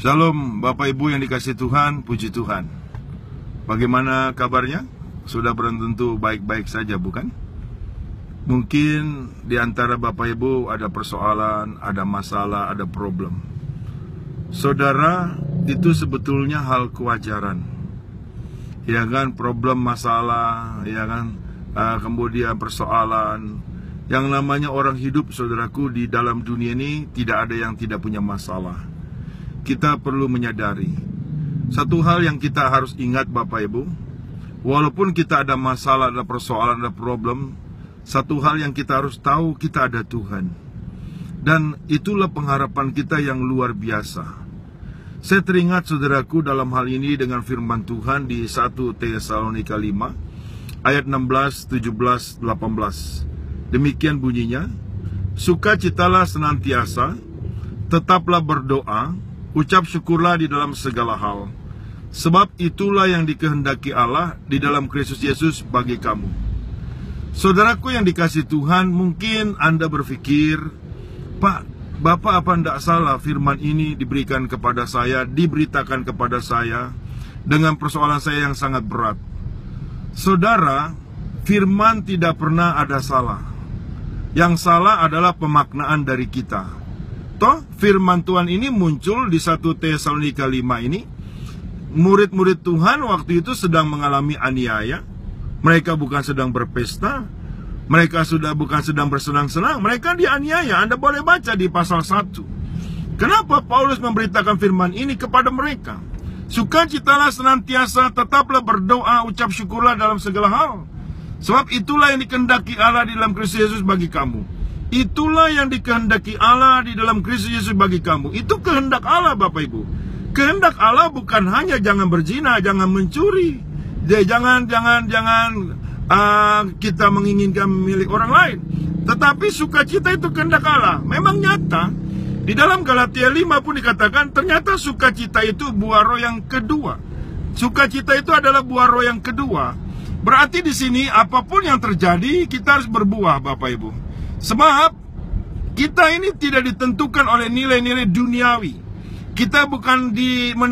Shalom Bapak Ibu yang dikasihi Tuhan, puji Tuhan. Bagaimana kabarnya? Sudah tentu baik-baik saja, bukan? Mungkin di antara Bapak Ibu ada persoalan, ada masalah, ada problem. Saudara, itu sebetulnya hal kewajaran. Ya kan, problem, masalah, ya kan, kemudian persoalan. Yang namanya orang hidup, saudaraku, di dalam dunia ini tidak ada yang tidak punya masalah. Kita perlu menyadari satu hal yang kita harus ingat, Bapak Ibu. Walaupun kita ada masalah, ada persoalan, ada problem, satu hal yang kita harus tahu, kita ada Tuhan. Dan itulah pengharapan kita yang luar biasa. Saya teringat, saudaraku, dalam hal ini dengan firman Tuhan di 1 Tesalonika 5 ayat 16, 17, 18. Demikian bunyinya, sukacitalah senantiasa, tetaplah berdoa, ucap syukurlah di dalam segala hal, sebab itulah yang dikehendaki Allah di dalam Kristus Yesus bagi kamu. Saudaraku yang dikasihi Tuhan, mungkin Anda berpikir, Pak, Bapak apa tidak salah firman ini diberikan kepada saya, diberitakan kepada saya dengan persoalan saya yang sangat berat. Saudara, firman tidak pernah ada salah. Yang salah adalah pemaknaan dari kita. Toh firman Tuhan ini muncul di 1 Tesalonika 5 ini. Murid-murid Tuhan waktu itu sedang mengalami aniaya. Mereka bukan sedang berpesta, mereka bukan sedang bersenang-senang, mereka dianiaya. Anda boleh baca di pasal 1. Kenapa Paulus memberitakan firman ini kepada mereka? Sukacitalah senantiasa, tetaplah berdoa, ucap syukurlah dalam segala hal, sebab itulah yang dikehendaki Allah di dalam Kristus Yesus bagi kamu. Itulah yang dikehendaki Allah di dalam Kristus Yesus bagi kamu. Itu kehendak Allah, Bapak Ibu. Kehendak Allah bukan hanya jangan berzina, jangan mencuri, jangan kita menginginkan milik orang lain. Tetapi sukacita itu kehendak Allah. Memang nyata. Di dalam Galatia 5 pun dikatakan ternyata sukacita itu buah roh yang kedua. Sukacita itu adalah buah roh yang kedua. Berarti di sini apapun yang terjadi kita harus berbuah, Bapak Ibu. Sebab kita ini tidak ditentukan oleh nilai-nilai duniawi. Kita bukan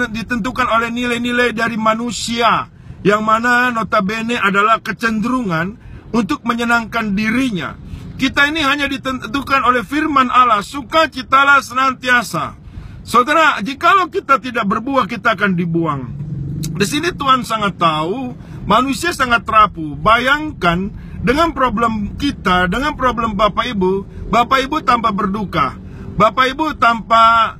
ditentukan oleh nilai-nilai dari manusia, yang mana notabene adalah kecenderungan untuk menyenangkan dirinya. Kita ini hanya ditentukan oleh firman Allah, sukacitalah senantiasa. Saudara, jikalau kita tidak berbuah, kita akan dibuang. Di sini Tuhan sangat tahu, manusia sangat rapuh. Bayangkan dengan problem kita, dengan problem Bapak Ibu tanpa berduka, Bapak Ibu tanpa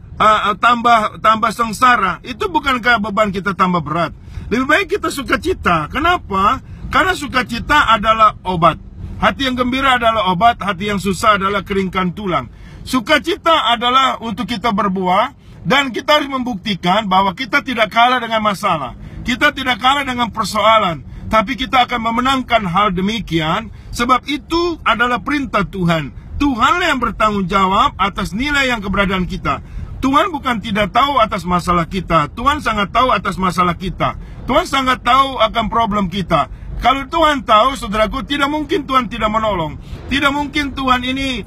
tambah sengsara, itu bukankah beban kita tambah berat? Lebih baik kita sukacita. Kenapa? Karena sukacita adalah obat. Hati yang gembira adalah obat, hati yang susah adalah keringkan tulang. Sukacita adalah untuk kita berbuah, dan kita harus membuktikan bahwa kita tidak kalah dengan masalah, kita tidak kalah dengan persoalan, tapi kita akan memenangkan hal demikian. Sebab itu adalah perintah Tuhan. Tuhanlah yang bertanggung jawab atas nilai yang keberadaan kita. Tuhan bukan tidak tahu atas masalah kita. Tuhan sangat tahu atas masalah kita. Tuhan sangat tahu akan problem kita. Kalau Tuhan tahu, saudaraku, tidak mungkin Tuhan tidak menolong. Tidak mungkin Tuhan ini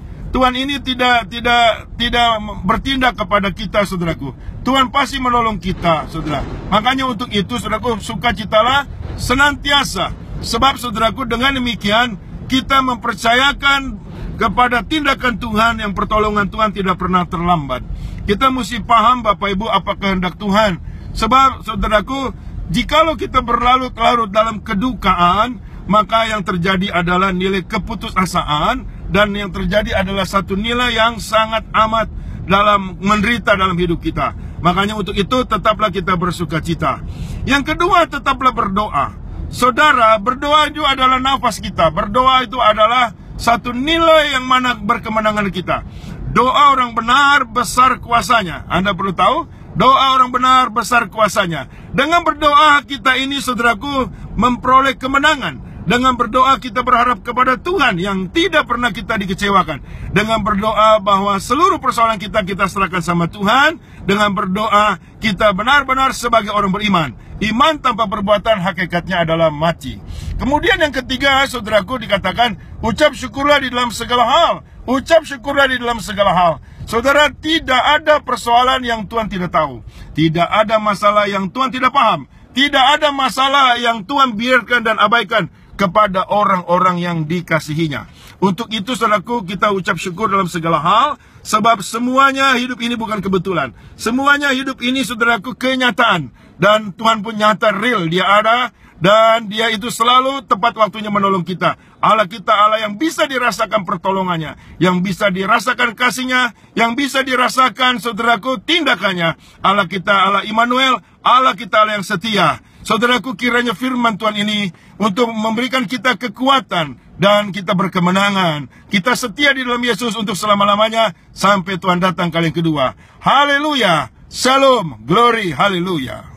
tidak bertindak kepada kita, saudaraku. Tuhan pasti menolong kita, saudara. Makanya untuk itu, saudaraku, sukacitalah senantiasa. Sebab, saudaraku, dengan demikian kita mempercayakan kepada tindakan Tuhan, yang pertolongan Tuhan tidak pernah terlambat. Kita mesti paham, Bapak Ibu, apa kehendak Tuhan. Sebab, saudaraku, jikalau kita berlarut-larut dalam kedukaan, maka yang terjadi adalah nilai keputusasaan, dan yang terjadi adalah satu nilai yang sangat amat dalam menderita dalam hidup kita. Makanya untuk itu tetaplah kita bersukacita. Yang kedua, tetaplah berdoa. Saudara, berdoa itu adalah nafas kita. Berdoa itu adalah satu nilai yang mana berkemenangan kita. Doa orang benar besar kuasanya. Anda perlu tahu, doa orang benar besar kuasanya. Dengan berdoa kita ini, saudaraku, memperoleh kemenangan. Dengan berdoa kita berharap kepada Tuhan yang tidak pernah kita dikecewakan. Dengan berdoa bahwa seluruh persoalan kita serahkan sama Tuhan. Dengan berdoa kita benar-benar sebagai orang beriman. Iman tanpa perbuatan hakikatnya adalah mati. Kemudian yang ketiga, saudaraku, dikatakan ucap syukurlah di dalam segala hal. Ucap syukurlah di dalam segala hal. Saudara, tidak ada persoalan yang Tuhan tidak tahu. Tidak ada masalah yang Tuhan tidak paham. Tidak ada masalah yang Tuhan biarkan dan abaikan kepada orang-orang yang dikasihinya. Untuk itu, saudaraku, kita ucap syukur dalam segala hal. Sebab semuanya hidup ini bukan kebetulan. Semuanya hidup ini, saudaraku, kenyataan. Dan Tuhan pun nyata, real, dia ada. Dan dia itu selalu tepat waktunya menolong kita. Allah kita Allah yang bisa dirasakan pertolongannya, yang bisa dirasakan kasihnya, yang bisa dirasakan, saudaraku, tindakannya. Allah kita Allah Immanuel, Allah kita Allah yang setia. Saudaraku, kiranya firman Tuhan ini untuk memberikan kita kekuatan dan kita berkemenangan. Kita setia di dalam Yesus untuk selama-lamanya sampai Tuhan datang kali yang kedua. Haleluya. Shalom. Glory. Haleluya.